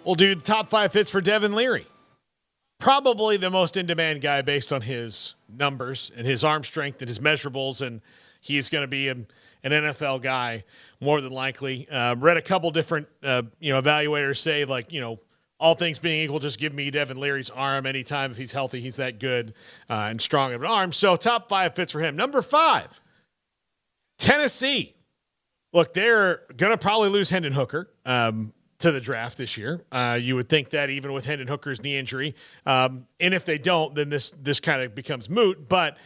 Well, dude, top 5 fits for Devin Leary. Probably the most in-demand guy based on his numbers and his arm strength and his measurables, and he's going to be an NFL guy more than likely. Read a couple different evaluators say, like, all things being equal, just give me Devin Leary's arm anytime. If he's healthy, he's that good and strong of an arm. So top 5 fits for him. Number 5, Tennessee. Look, they're going to probably lose Hendon Hooker to the draft this year. You would think that even with Hendon Hooker's knee injury. And if they don't, then this kind of becomes moot. But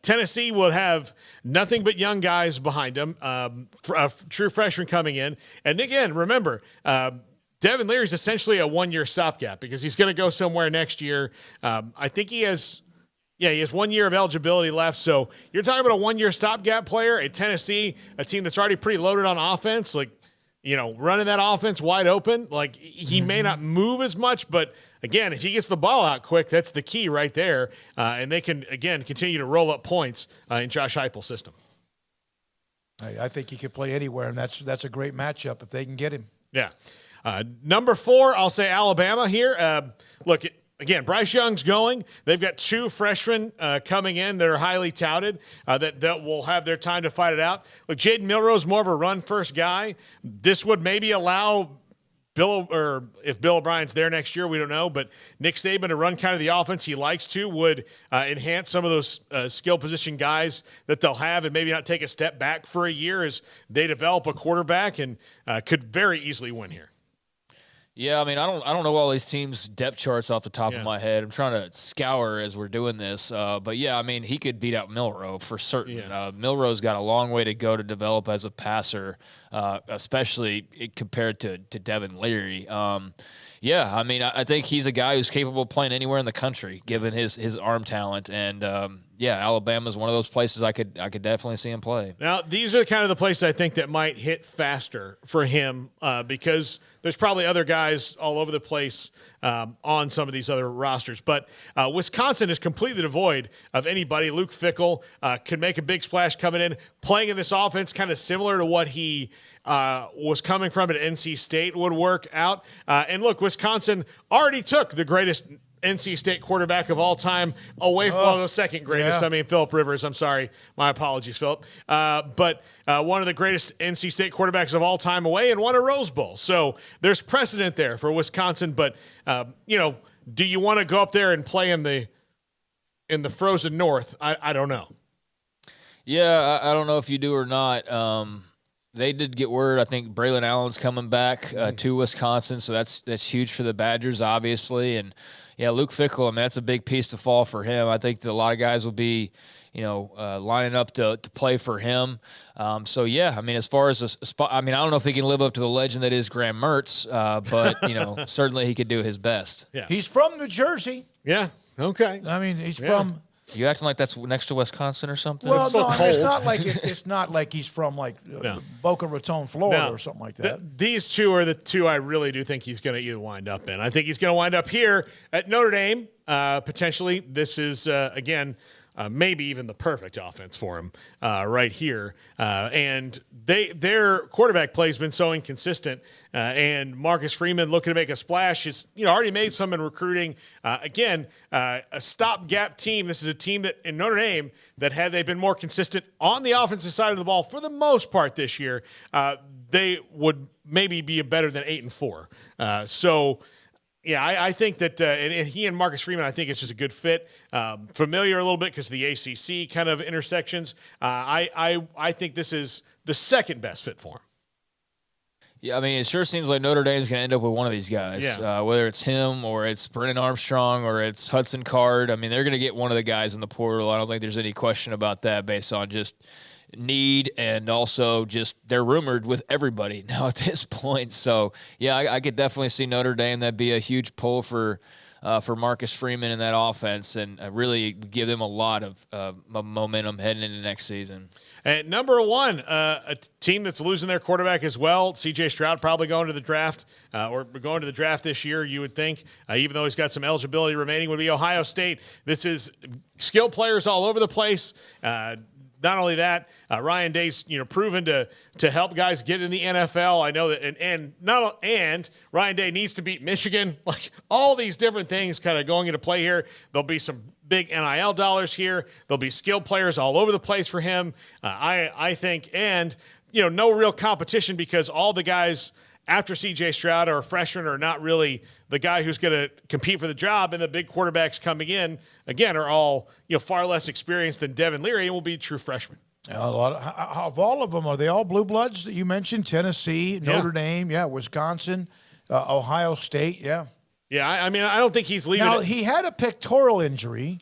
Tennessee will have nothing but young guys behind them, a true freshman coming in. And again, remember, Devin Leary is essentially a one-year stopgap because he's going to go somewhere next year. I think he has 1 year of eligibility left. So you're talking about a one-year stopgap player at Tennessee, a team that's already pretty loaded on offense, running that offense wide open. Like, he may not move as much, but again, if he gets the ball out quick, that's the key right there. And they can, again, continue to roll up points in Josh Heupel's system. I think he could play anywhere, and that's a great matchup if they can get him. Yeah. Number 4, I'll say Alabama here. Look, again, Bryce Young's going. They've got 2 freshmen coming in that are highly touted that will have their time to fight it out. Look, Jaden Milroe's more of a run-first guy. This would maybe allow if Bill O'Brien's there next year, we don't know, but Nick Saban to run kind of the offense he likes to would enhance some of those skill position guys that they'll have and maybe not take a step back for a year as they develop a quarterback and could very easily win here. Yeah, I mean, I don't know all these teams' depth charts off the top of my head. I'm trying to scour as we're doing this. But, yeah, I mean, he could beat out Milroe for certain. Yeah. Milroe's got a long way to go to develop as a passer, especially compared to Devin Leary. Yeah, I mean, I think he's a guy who's capable of playing anywhere in the country, given his arm talent. And, Alabama's one of those places I could definitely see him play. Now, these are kind of the places I think that might hit faster for him because there's probably other guys all over the place on some of these other rosters. But Wisconsin is completely devoid of anybody. Luke Fickell could make a big splash coming in, playing in this offense kind of similar to what he was coming from at NC State would work out. And look, Wisconsin already took the greatest NC State quarterback of all time away from the second greatest. Yeah. I mean, Phillip Rivers. I'm sorry. My apologies, Phillip. But one of the greatest NC State quarterbacks of all time away and won a Rose Bowl. So there's precedent there for Wisconsin. But, do you want to go up there and play in the frozen north? I don't know. Yeah, I don't know if you do or not. They did get word. I think Braylon Allen's coming back to Wisconsin, so that's huge for the Badgers, obviously. And yeah, Luke Fickell, I mean, that's a big piece to fall for him. I think that a lot of guys will be, lining up to play for him. So yeah, I mean, as far as a spot, I mean, I don't know if he can live up to the legend that is Graham Mertz, but certainly he could do his best. Yeah, he's from New Jersey. Yeah. Okay. I mean, he's from. You acting like that's next to Wisconsin or something? Well, it's so cold. It's not like he's from Boca Raton, Florida, or something like that. These 2 are the 2 I really do think he's going to either wind up in. I think he's going to wind up here at Notre Dame. Potentially, this is again maybe even the perfect offense for him right here. And their quarterback play has been so inconsistent. And Marcus Freeman looking to make a splash is already made some in recruiting. Again, a stopgap team. This is a team that in Notre Dame that had they been more consistent on the offensive side of the ball for the most part this year, they would maybe be better than 8-4. Yeah, I think that and he and Marcus Freeman, I think it's just a good fit. Familiar a little bit because of the ACC kind of intersections. I think this is the second best fit for him. Yeah, I mean, it sure seems like Notre Dame's going to end up with one of these guys, whether it's him or it's Brennan Armstrong or it's Hudson Card. I mean, they're going to get one of the guys in the portal. I don't think there's any question about that based on just need and also just they're rumored with everybody now at this point. So, yeah, I could definitely see Notre Dame. That'd be a huge pull for Marcus Freeman in that offense and really give them a lot of momentum heading into next season. And number 1, a team that's losing their quarterback as well. C.J. Stroud probably going to the draft or going to the draft this year, you would think, even though he's got some eligibility remaining, would be Ohio State. This is skill players all over the place. not only that, Ryan Day's proven to help guys get in the NFL. I know that, and Ryan Day needs to beat Michigan. Like all these different things kind of going into play here. There'll be some big NIL dollars here. There'll be skilled players all over the place for him. I think, and no real competition because all the guys after C.J. Stroud are a freshman are not really the guy who's going to compete for the job, and the big quarterbacks coming in, again, are all far less experienced than Devin Leary and will be true freshmen. A lot of all of them, are they all blue bloods that you mentioned? Tennessee, Notre Dame, Wisconsin, Ohio State, Yeah, I mean, I don't think he's leaving. Now, he had a pectoral injury.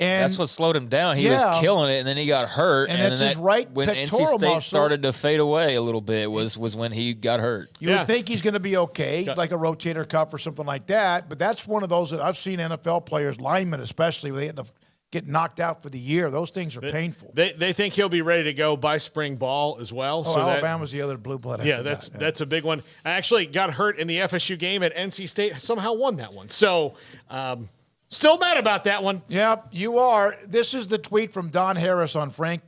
And that's what slowed him down. He was killing it, and then he got hurt. And it's his right when pectoral NC State muscle started to fade away a little bit was when he got hurt. You would think he's going to be okay, like a rotator cuff or something like that. But that's one of those that I've seen NFL players, linemen especially, when they end up getting knocked out for the year. Those things are painful. They think he'll be ready to go by spring ball as well. Oh, so Alabama's the other blue blood. That's a big one. I actually got hurt in the FSU game at NC State. Somehow won that one. So. Still mad about that one. Yep, you are. This is the tweet from Don Harris on Frank